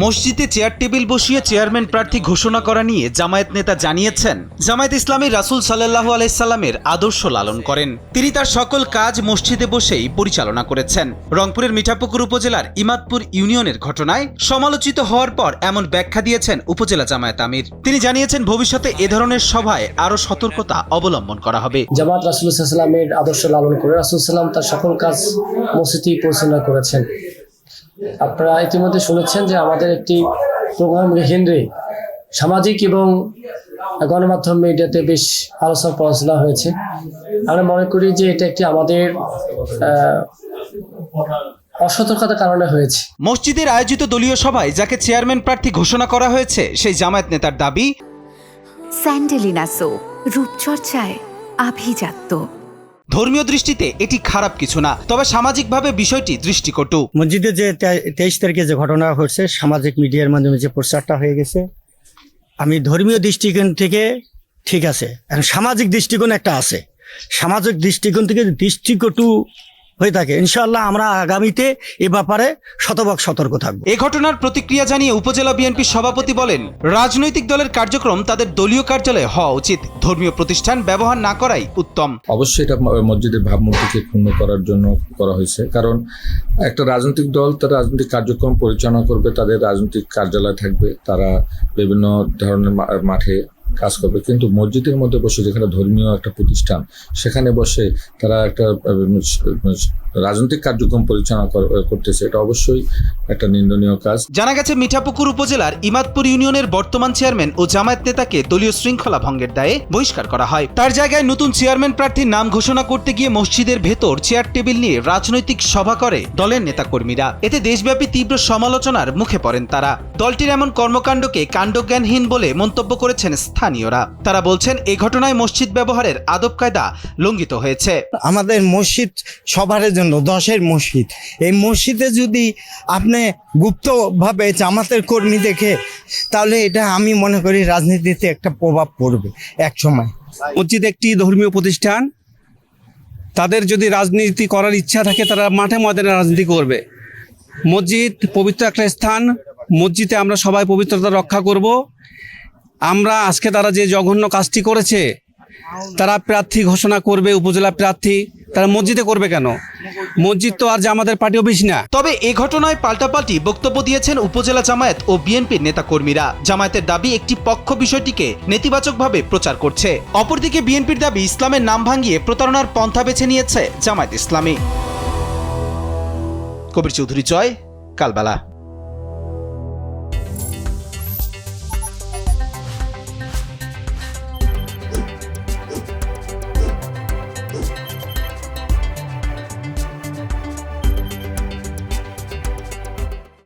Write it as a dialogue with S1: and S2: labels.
S1: মসজিদে chair table বসিয়ে chairman প্রার্থী ঘোষণা করা নিয়ে জামায়াত নেতা জানিয়েছেন, জামায়াত ইসলামী রাসূল সাল্লাল্লাহু আলাইহি সাল্লামের আদর্শ লালন করেন। তিনি তার সকল কাজ মসজিদে বসেই পরিচালনা করেছেন। রংপুরের মিঠাপুকুর উপজেলার ইমাদপুর ইউনিয়নের ঘটনায় সমালোচিত হওয়ার পর এমন ব্যাখ্যা দিয়েছেন উপজেলা জামায়াত আমির। তিনি জানিয়েছেন, ভবিষ্যতে এ ধরনের সভায় আরও সতর্কতা অবলম্বন করা হবে।
S2: জামায়াত রাসূল সাল্লাল্লাহু আলাইহি সাল্লামের আদর্শ লালন করে রাসূল সাল্লাম তার সকল কাজ মসজিদেই পরিচালনা করেছেন। আপনারা ইতিমধ্যে শুনেছেন যে আমাদের একটি প্রোগ্রাম কেন্দ্রে সামাজিক এবং গণমাধ্যম মিডিয়াতে বেশ আলোচনা হয়েছে। আমরা মনে করি যে এটা একটি আমাদের অসতর্কতার কারণে হয়েছে।
S1: মসজিদের আয়োজিত দলীয় সভায় যাকে চেয়ারম্যান প্রার্থী ঘোষণা করা হয়েছে, সেই জামায়াত নেতার দাবি,
S3: স্যান্ডেলিনা সো রূপচর্চায় আভিজাত্য।
S1: ধর্মীয় দৃষ্টিতে এটি খারাপ কিছু না, তবে সামাজিকভাবে বিষয়টি দৃষ্টিকটু।
S4: মসজিদে যে 23 তারিখে যে ঘটনা ঘটছে, সামাজিক মিডিয়ার মাধ্যমে যে প্রচারটা হয়ে গেছে, আমি ধর্মীয় দৃষ্টিকোণ থেকে ঠিক আছে, এখন সামাজিক দৃষ্টিকোণ একটা আছে। সামাজিক দৃষ্টিকোণ থেকে দৃষ্টিকটু হয়ে থাকে, ইনশাআল্লাহ আমরা আগামীতে এ ব্যাপারে শতভাগ সতর্ক থাকব।
S1: এ ঘটনার প্রতিক্রিয়া জানিয়ে উপজেলা বিএনপির সভাপতি বলেন, রাজনৈতিক দলের কার্যক্রম তাদের দলীয় কার্যালয়ে হওয়া উচিত, ধর্মীয় প্রতিষ্ঠান ব্যবহার না করাই উত্তম।
S5: অবশ্যই এটা মসজিদের ভাবমূর্তিকে ক্ষুণ্ণ করার জন্য করা হয়েছে, কারণ একটা রাজনৈতিক দল তার রাজনৈতিক কার্যক্রম পরিচালনা করবে, তাদের রাজনৈতিক কার্যালয় থাকবে, তারা বিভিন্ন ধরনের মাঠে কাজ করবে, কিন্তু মসজিদের মধ্যে বসে, যেখানে ধর্মীয় একটা প্রতিষ্ঠান, সেখানে বসে তারা একটা রাজনৈতিক কার্যক্রম পরিচালনা করতেছে, এটা অবশ্যই একটা নিন্দনীয় কাজ।
S1: জানা গেছে, মিঠাপুকুর উপজেলার ইমাদপুর ইউনিয়নের বর্তমান চেয়ারম্যান ও জামায়াত নেতাকে দলীয় শৃঙ্খলা ভঙ্গের দায়ে বহিষ্কার করা হয়। তার জায়গায় নতুন চেয়ারম্যান প্রার্থীর নাম ঘোষণা করতে গিয়ে মসজিদের ভেতর চেয়ার টেবিল নিয়ে রাজনৈতিক সভা করে দলের নেতাকর্মীরা। এতে দেশব্যাপী তীব্র সমালোচনার মুখে পড়েন তারা। দলটির এমন কর্মকাণ্ডকে কাণ্ডজ্ঞানহীন বলে মন্তব্য করেছেন স্থানীয়রা। তারা বলছেন, এই ঘটনায় মসজিদ ব্যবহারের আদব কায়দা লঙ্ঘিত হয়েছে।
S4: আমাদের মসজিদ সবার জন্য 10-এর মসজিদ, এই মসজিদে যদি আপনি গুপ্তভাবে জামাতের কর্মী দেখে, তাহলে এটা আমি মনে করি রাজনীতিতে একটা প্রভাব পড়বে এক সময়।
S6: মসজিদ একটি ধর্মীয় প্রতিষ্ঠান, তাদের যদি রাজনীতি করার ইচ্ছা থাকে তারা মাঠে ময়দানে রাজনীতি করবে। মসজিদ পবিত্র একটা স্থান, মসজিদে আমরা সবাই পবিত্রতা রক্ষা করব। আমরা আজকে তারা যে জঘন্য কাজটি করেছে, তারা প্রার্থী ঘোষণা করবে, উপজেলা প্রার্থী, তারা মসজিদে করবে কেন? মসজিদ তো আর জামাতের পার্টি অফিস না।
S1: তবে এ ঘটনায় পাল্টাপাল্টি বক্তব্য দিয়েছেন উপজেলা জামায়াত ও বিএনপির নেতাকর্মীরা। জামায়াতের দাবি, একটি পক্ষ বিষয়টিকে নেতিবাচকভাবে প্রচার করছে। অপরদিকে বিএনপির দাবি, ইসলামের নাম ভাঙিয়ে প্রতারণার পন্থা বেছে নিয়েছে জামায়াত ইসলামী। কবির চৌধুরী, জয়, কালবেলা।